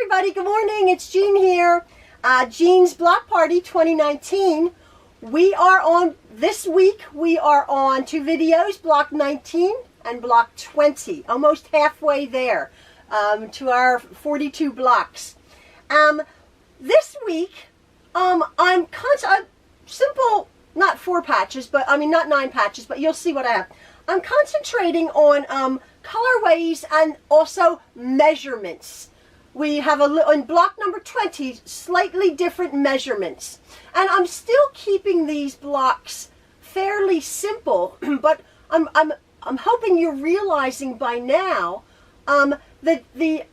everybody, good morning. It's Jean here. Jean's Block Party 2019. This week we are on two videos, Block 19 and Block 20. Almost halfway there to our 42 blocks. This week, I'm simple, not 4 patches, but not 9 patches, but you'll see what I have. I'm concentrating on colorways and also measurements. We have in block number 20 slightly different measurements, and I'm still keeping these blocks fairly simple. But I'm hoping you're realizing by now that the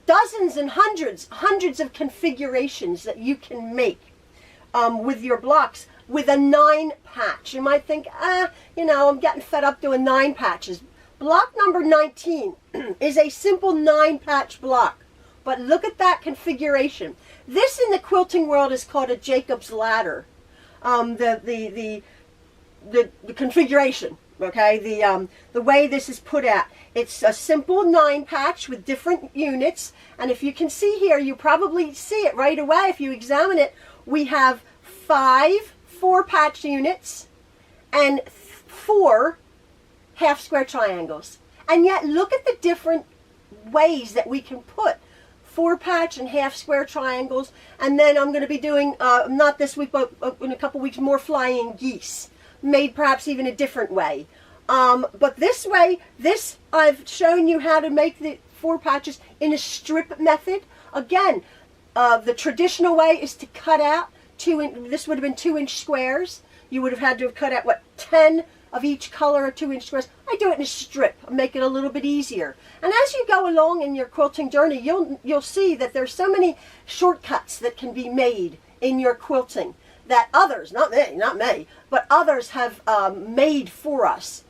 dozens and hundreds of configurations that you can make with your blocks with a 9 patch. You might think, I'm getting fed up doing 9 patches. Block number 19 is a simple 9 patch block. But look at that configuration. This in the quilting world is called a Jacob's ladder. The configuration, okay? The way this is put out. It's a simple 9 patch with different units. And if you can see here, you probably see it right away if you examine it. We have 5 4-patch units and 4 half square triangles. And yet look at the different ways that we can put 4-patch and half square triangles. And then I'm going to be doing, not this week, but in a couple weeks, more flying geese, made perhaps even a different way. But this way, I've shown you how to make the 4 patches in a strip method. Again, the traditional way is to cut out this would have been 2-inch squares. You would have had to have cut out, 10 of each color or 2-inch squares. I do it in a strip, make it a little bit easier. And as you go along in your quilting journey, you'll see that there's so many shortcuts that can be made in your quilting that others, not me, but others have made for us.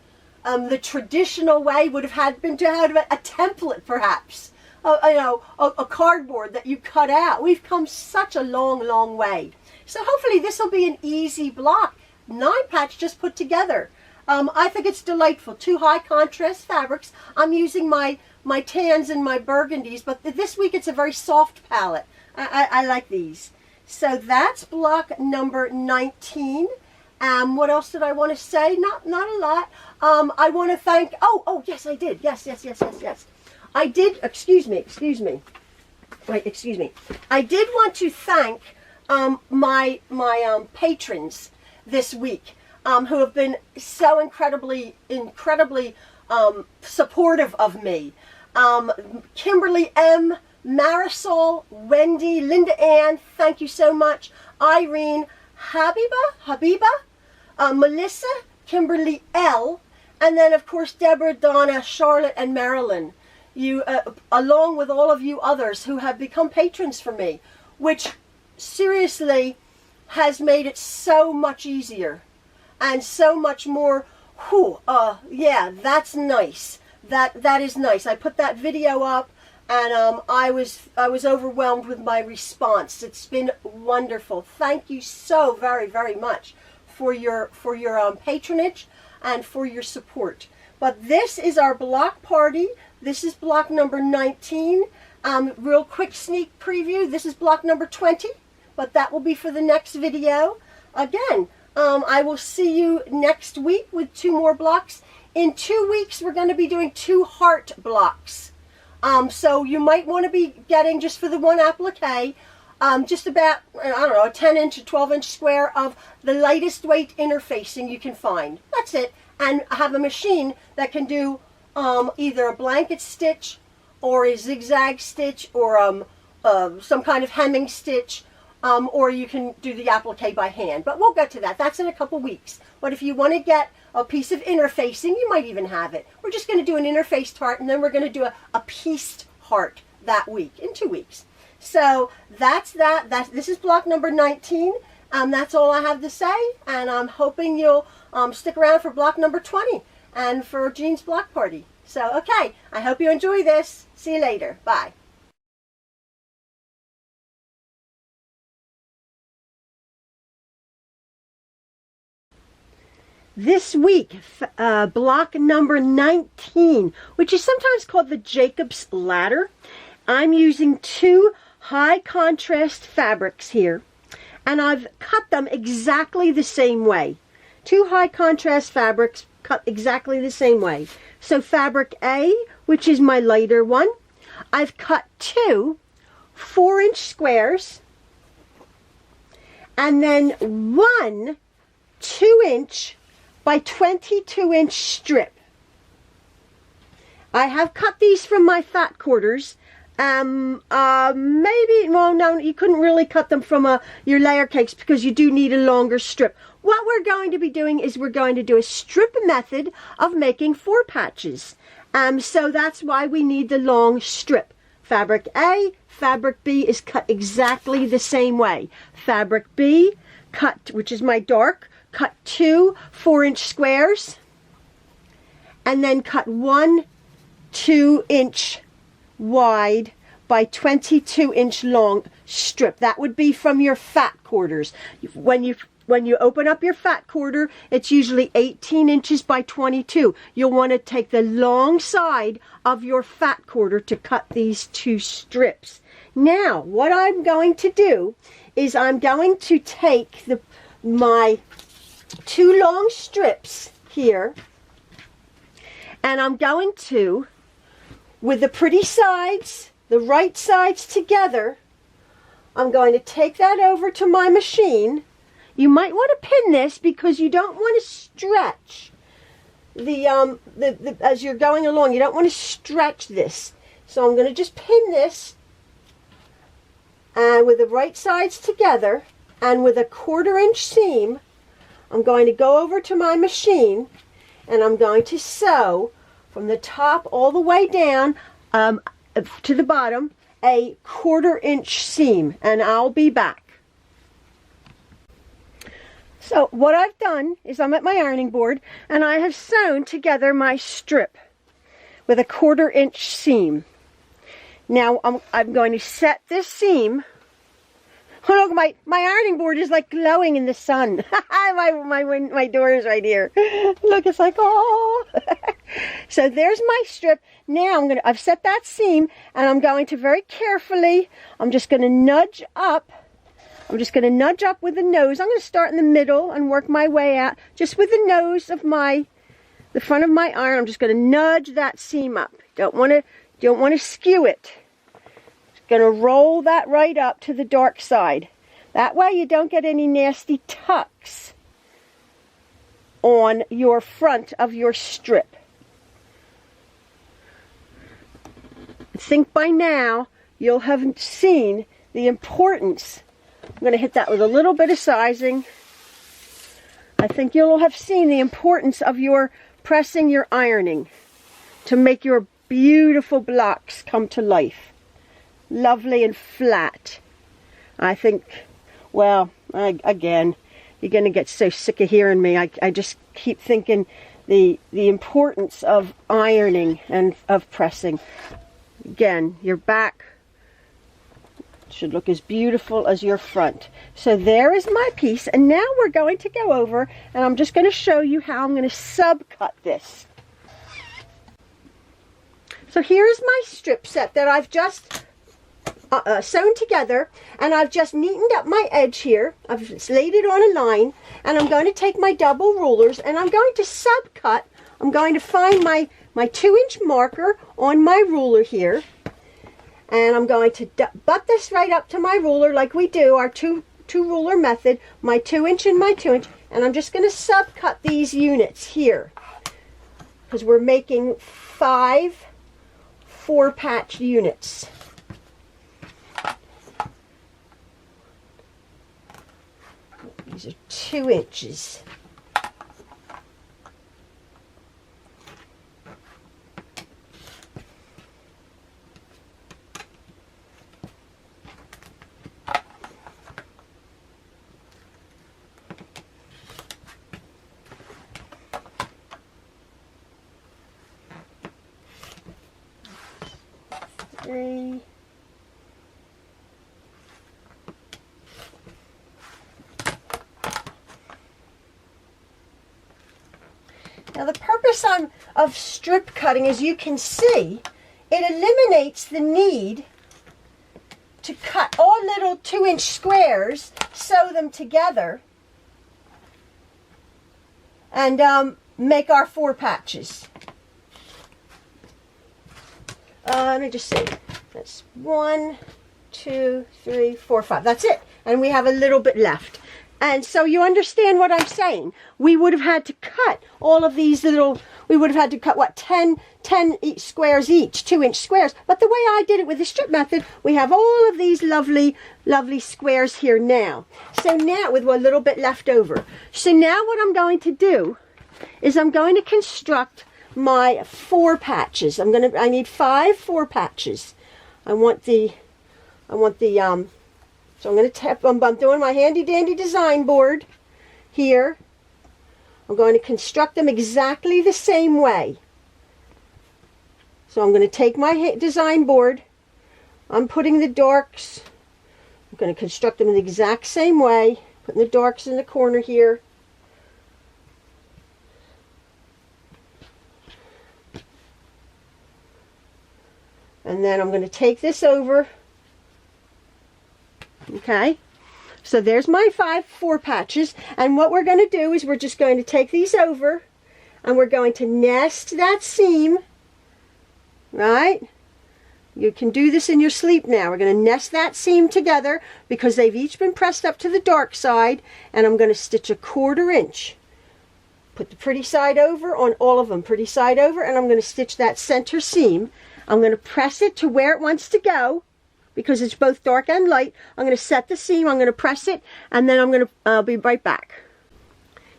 The traditional way would have been to have a template, perhaps, a cardboard that you cut out. We've come such a long way. So hopefully this will be an easy block. 9 patch just put together. I think it's delightful. 2 high contrast fabrics. I'm using my tans and my burgundies, but this week it's a very soft palette. I like these. So that's block number 19. What else did I want to say? Not a lot. I want to thank, oh yes, I did. Yes. I did, excuse me. Wait, excuse me. I did want to thank my patrons this week, who have been so incredibly supportive of me. Kimberly M, Marisol, Wendy, Linda Ann, thank you so much. Irene, Habiba, Melissa, Kimberly L, and then of course Deborah, Donna, Charlotte, and Marilyn. You, along with all of you others who have become patrons for me, which seriously has made it so much easier and so much more. Yeah, that's nice. That is nice. I put that video up, and I was overwhelmed with my response. It's been wonderful. Thank you so very much for your patronage and for your support. But this is our block party. This is block number 19. Real quick sneak preview. This is block number 20, but that will be for the next video. Again, I will see you next week with 2 more blocks. In 2 weeks, we're going to be doing 2 heart blocks. So you might want to be getting, just for the 1 applique, just about, I don't know, a 10-inch or 12-inch square of the lightest weight interfacing you can find. That's it. And have a machine that can do either a blanket stitch or a zigzag stitch or some kind of hemming stitch, or you can do the applique by hand. But we'll get to that. That's in a couple weeks. But if you want to get a piece of interfacing, you might even have it. We're just going to do an interfaced heart, and then we're going to do a pieced heart that week, in 2 weeks. So that's that. This is block number 19. That's all I have to say, and I'm hoping you'll stick around for block number 20 and for Jean's block party. So, okay, I hope you enjoy this. See you later. Bye. This week, block number 19, which is sometimes called the Jacob's Ladder. I'm using 2 high contrast fabrics here, and I've cut them exactly the same way. 2 high contrast fabrics cut exactly the same way. So fabric A, which is my lighter one, I've cut 2 4-inch squares, and then 1 2-inch by 22-inch strip. I have cut these from my fat quarters. Maybe, well, no, you couldn't really cut them from your layer cakes because you do need a longer strip. What we're going to be doing is we're going to do a strip method of making 4 patches. So that's why we need the long strip. Fabric A, fabric B is cut exactly the same way. Fabric B, cut, which is my dark, cut 2 4-inch squares, and then cut 1 2-inch wide by 22-inch long strip. That would be from your fat quarters. When you open up your fat quarter, it's usually 18 inches by 22. You'll want to take the long side of your fat quarter to cut these 2 strips. Now, what I'm going to do is I'm going to take my 2 long strips here, and I'm going to, with the pretty sides, the right sides together, I'm going to take that over to my machine. You might want to pin this because you don't want to stretch as you're going along. You don't want to stretch this. So I'm going to just pin this, and with the right sides together and with a 1/4-inch seam, I'm going to go over to my machine and I'm going to sew from the top all the way down to the bottom a 1/4-inch seam, and I'll be back. So what I've done is I'm at my ironing board and I have sewn together my strip with a 1/4-inch seam. Now I'm going to set this seam. Oh, look, my ironing board is like glowing in the sun. my door is right here. Look, it's like, oh. So there's my strip. Now I've set that seam, and I'm going to very carefully, I'm just going to nudge up. I'm just going to nudge up with the nose. I'm going to start in the middle and work my way out just with the nose of the front of my iron. I'm just going to nudge that seam up. Don't want to skew it. Going to roll that right up to the dark side. That way you don't get any nasty tucks on your front of your strip. I think by now you'll have seen the importance. I'm going to hit that with a little bit of sizing. I think you'll have seen the importance of your pressing your ironing to make your beautiful blocks come to life. Lovely and flat. I think, well, again, you're going to get so sick of hearing me. I just keep thinking the importance of ironing and of pressing. Again, your back should look as beautiful as your front. So there is my piece, and now we're going to go over, and I'm just going to show you how I'm going to subcut this. So here's my strip set that I've just sewn together, and I've just neatened up my edge here. I've laid it on a line, and I'm going to take my double rulers and I'm going to subcut. I'm going to find my 2-inch marker on my ruler here, and I'm going to butt this right up to my ruler like we do our two ruler method, my 2-inch and my 2-inch, and I'm just going to subcut these units here because we're making 5 4-patch units. These are 2 inches. Three. Now the purpose of strip cutting, as you can see, it eliminates the need to cut all little 2-inch squares, sew them together, and make our 4 patches. Let me just see. That's 1, 2, 3, 4, 5. That's it. And we have a little bit left. And so you understand what I'm saying. We would have had to cut all of these little, we would have had to cut, what, 10 squares each, 2-inch squares. But the way I did it with the strip method, we have all of these lovely, lovely squares here now. So now, with a little bit left over. So now what I'm going to do is I'm going to construct my 4 patches. I need 5 4 patches. So I'm going to tap, I'm doing my handy dandy design board here. I'm going to construct them exactly the same way. So I'm going to take my design board, I'm putting the darks, I'm going to construct them in the exact same way, putting the darks in the corner here. And then I'm going to take this over. Okay, so there's my 5 4 patches, and what we're going to do is we're just going to take these over and we're going to nest that seam, right? You can do this in your sleep now. We're going to nest that seam together because they've each been pressed up to the dark side, and I'm going to stitch a 1/4 inch. Put the pretty side over on all of them, pretty side over, and I'm going to stitch that center seam. I'm going to press it to where it wants to go, because it's both dark and light. I'm going to set the seam, I'm going to press it, and then I'm going to be right back.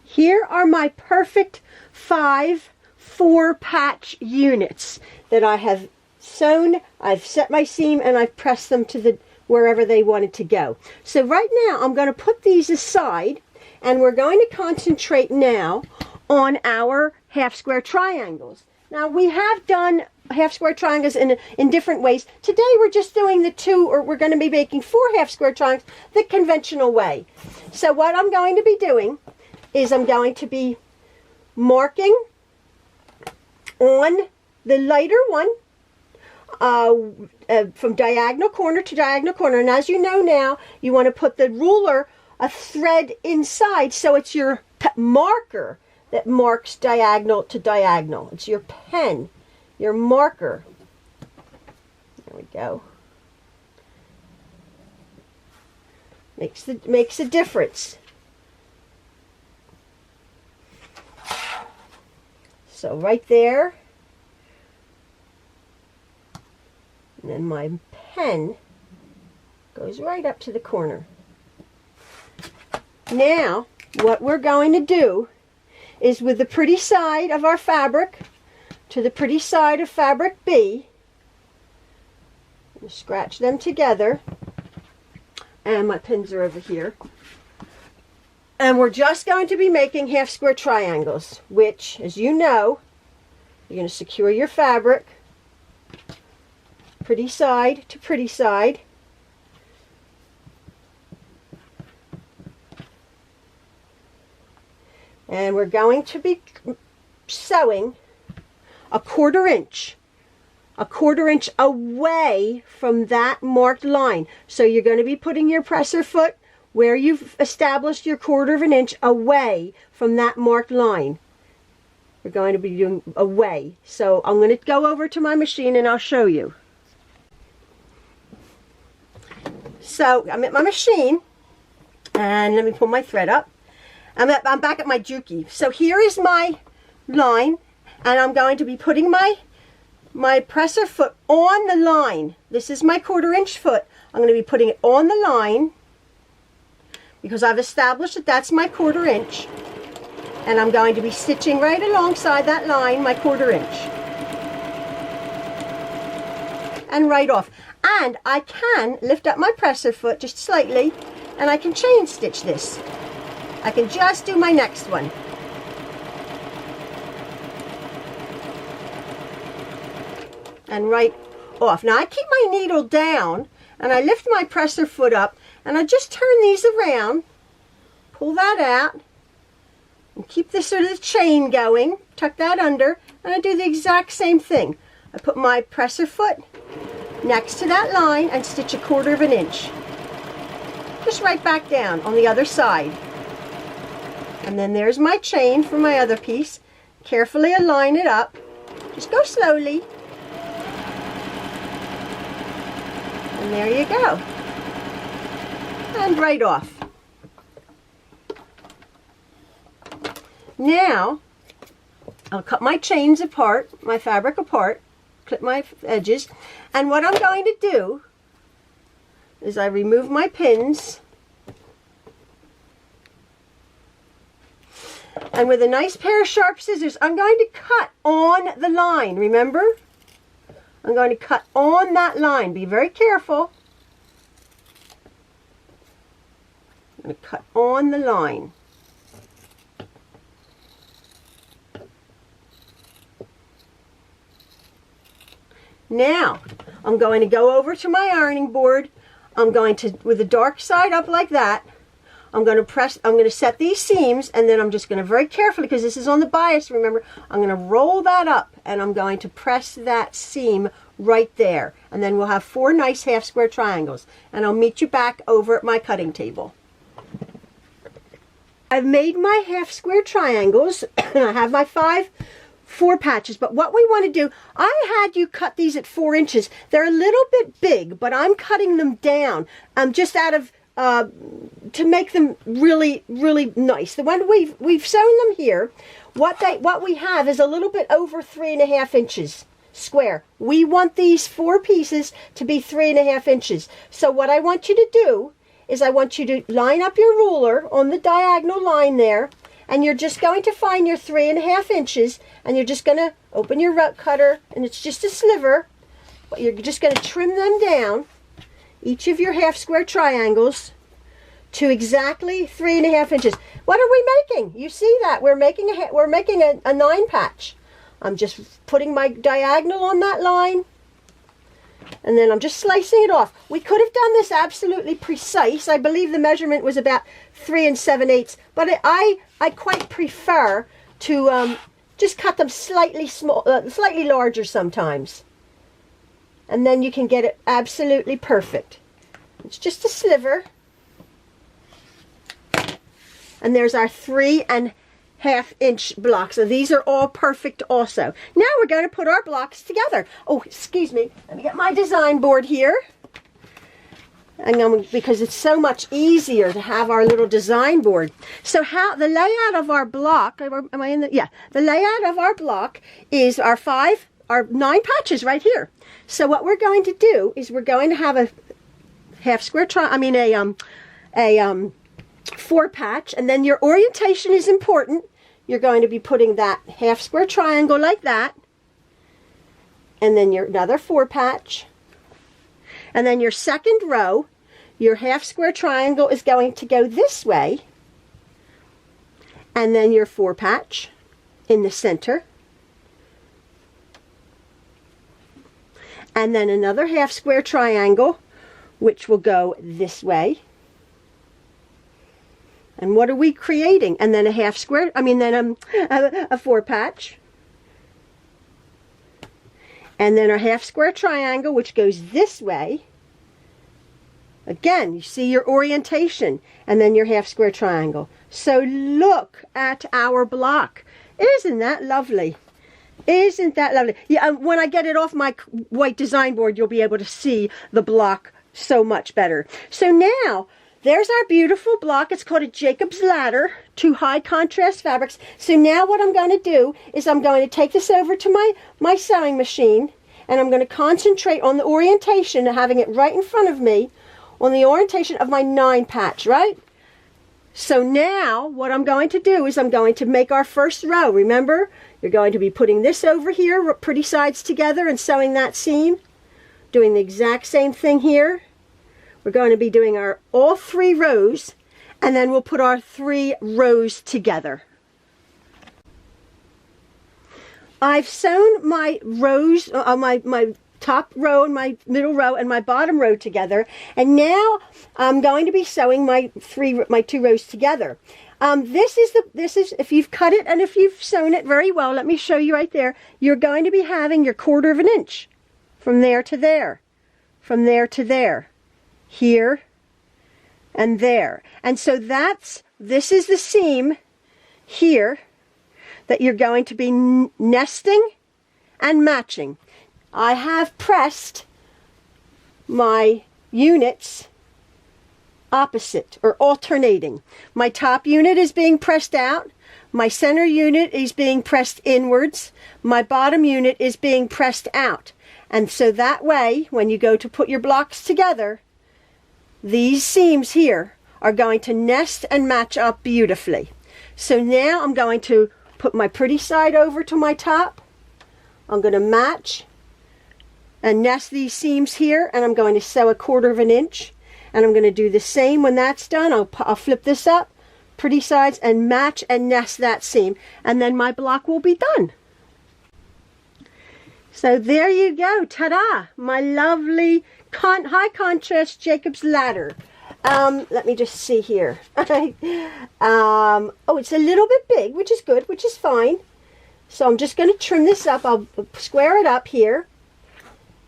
Here are my perfect 5 4 patch units that I have sewn. I've set my seam and I've pressed them to wherever they wanted to go. So right now I'm going to put these aside, and we're going to concentrate now on our half square triangles. Now, we have done half square triangles in different ways. Today we're just doing the 2, or we're going to be making 4 half square triangles the conventional way. So what I'm going to be doing is I'm going to be marking on the lighter one from diagonal corner to diagonal corner. And as you know now, you want to put the ruler, a thread inside, so it's your marker that marks diagonal to diagonal. It's your pen, your marker. There we go. Makes a difference. So right there. And then my pen goes right up to the corner. Now, what we're going to do is, with the pretty side of our fabric to the pretty side of fabric B, scratch them together, and my pins are over here, and we're just going to be making half square triangles, which, as you know, you're going to secure your fabric pretty side to pretty side, and we're going to be sewing a 1/4 inch away from that marked line. So you're going to be putting your presser foot where you've established your 1/4 inch away from that marked line. We're going to be doing away. So I'm going to go over to my machine and I'll show you. So I'm at my machine, and let me pull my thread up. I'm back at my Juki. So here is my line, and I'm going to be putting my presser foot on the line. This is my 1/4 inch foot. I'm going to be putting it on the line because I've established that that's my 1/4 inch, and I'm going to be stitching right alongside that line my 1/4 inch and right off. And I can lift up my presser foot just slightly, and I can chain stitch this. I can just do my next one. And right off. Now I keep my needle down, and I lift my presser foot up, and I just turn these around, pull that out, and keep this sort of chain going, tuck that under, and I do the exact same thing. I put my presser foot next to that line and stitch 1/4 inch. Just right back down on the other side. And then there's my chain for my other piece. Carefully align it up. Just go slowly. And there you go. And right off. Now, I'll cut my chains apart, my fabric apart, clip my edges, and what I'm going to do is I remove my pins, and with a nice pair of sharp scissors, I'm going to cut on the line, remember? I'm going to cut on that line. Be very careful. I'm going to cut on the line. Now, I'm going to go over to my ironing board. I'm going to, with the dark side up like that, I'm going to set these seams, and then I'm just going to very carefully, because this is on the bias, remember, I'm going to roll that up, and I'm going to press that seam right there. And then we'll have 4 nice half square triangles. And I'll meet you back over at my cutting table. I've made my half square triangles. I have my 4 patches, but what we want to do, I had you cut these at 4 inches. They're a little bit big, but I'm cutting them down just out of to make them really, really nice. The one we've sewn them here, what we have is a little bit over 3.5 inches square. We want these 4 pieces to be 3.5 inches. So what I want you to do is I want you to line up your ruler on the diagonal line there, and you're just going to find your 3.5 inches, and you're just going to open your rope cutter, and it's just a sliver, but you're just going to trim them down, each of your half square triangles, to exactly 3.5 inches. What are we making? You see that we're making a 9 patch. I'm just putting my diagonal on that line, and then I'm just slicing it off. We could have done this absolutely precise. I believe the measurement was about 3 7/8, but I quite prefer to just cut them slightly slightly larger sometimes, and then you can get it absolutely perfect. It's just a sliver, and there's our 3.5 inch blocks. So these are all perfect also. Now we're going to put our blocks together. Oh, excuse me. Let me get my design board here. Because it's so much easier to have our little design board. So how the layout of our block, am I in the, yeah, the layout of our block is our 9 patches right here. So what we're going to do is we're going to have a half square a 4 patch, and then your orientation is important. You're going to be putting that half square triangle like that, and then your another 4 patch, and then your second row, your half square triangle is going to go this way, and then your 4 patch in the center, and then another half square triangle which will go this way. And what are we creating? And then a half square, then a 4 patch. And then a half square triangle, which goes this way. Again, you see your orientation. And then your half square triangle. So look at our block. Isn't that lovely? Isn't that lovely? Yeah, when I get it off my white design board, you'll be able to see the block so much better. So now, there's our beautiful block. It's called a Jacob's Ladder, 2 high contrast fabrics. So now what I'm going to do is I'm going to take this over to my sewing machine, and I'm going to concentrate on the orientation, having it right in front of me, on the orientation of my 9 patch, right? So now what I'm going to do is I'm going to make our first row. Remember, you're going to be putting this over here, pretty sides together, and sewing that seam. Doing the exact same thing here. We're going to be doing all 3 rows, and then we'll put our 3 rows together. I've sewn my rows, my top row and my middle row and my bottom row together, and now I'm going to be sewing my 2 rows together. This is if you've cut it and if you've sewn it very well. Let me show you right there. You're going to be having your 1/4 inch from there to there. from there to there, here and there. And so this is the seam here that you're going to be nesting and matching. I have pressed my units opposite or alternating. My top unit is being pressed out, my center unit is being pressed inwards, my bottom unit is being pressed out. And so that way, when you go to put your blocks together, these seams here are going to nest and match up beautifully. So now I'm going to put my pretty side over to my top. I'm going to match and nest these seams here, and I'm going to sew 1/4 of an inch. And I'm going to do the same when that's done. I'll flip this up, pretty sides, and match and nest that seam. And then my block will be done. So there you go. Ta-da! My lovely high contrast Jacob's ladder. Let me just see here. Oh, it's a little bit big, which is good, which is fine. So I'm just going to trim this up. I'll square it up here.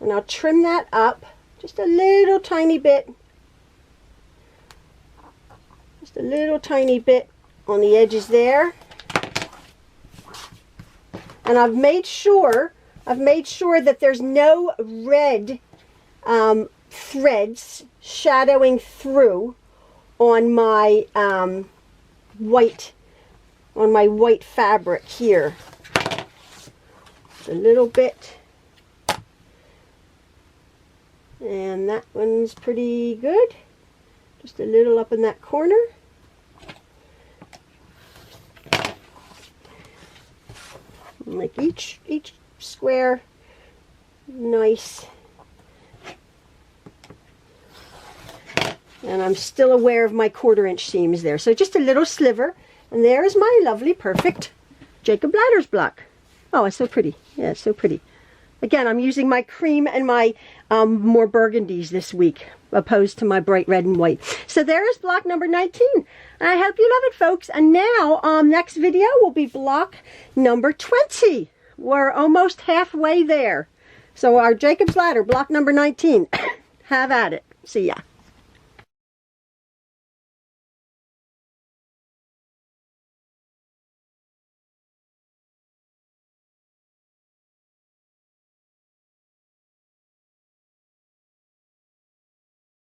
And I'll trim that up just a little tiny bit. Just a little tiny bit on the edges there. And I've made sure that there's no red threads shadowing through on my white fabric here. Just a little bit. And that one's pretty good. Just a little up in that corner. Make each square nice. And I'm still aware of my 1/4 inch seams there. So just a little sliver. And there's my lovely, perfect Jacob Ladders block. Oh, it's so pretty. Yeah, it's so pretty. Again, I'm using my cream and my more burgundies this week, opposed to my bright red and white. So there is block number 19. And I hope you love it, folks. And now, next video will be block number 20. We're almost halfway there. So our Jacob's Ladder, block number 19. Have at it. See ya.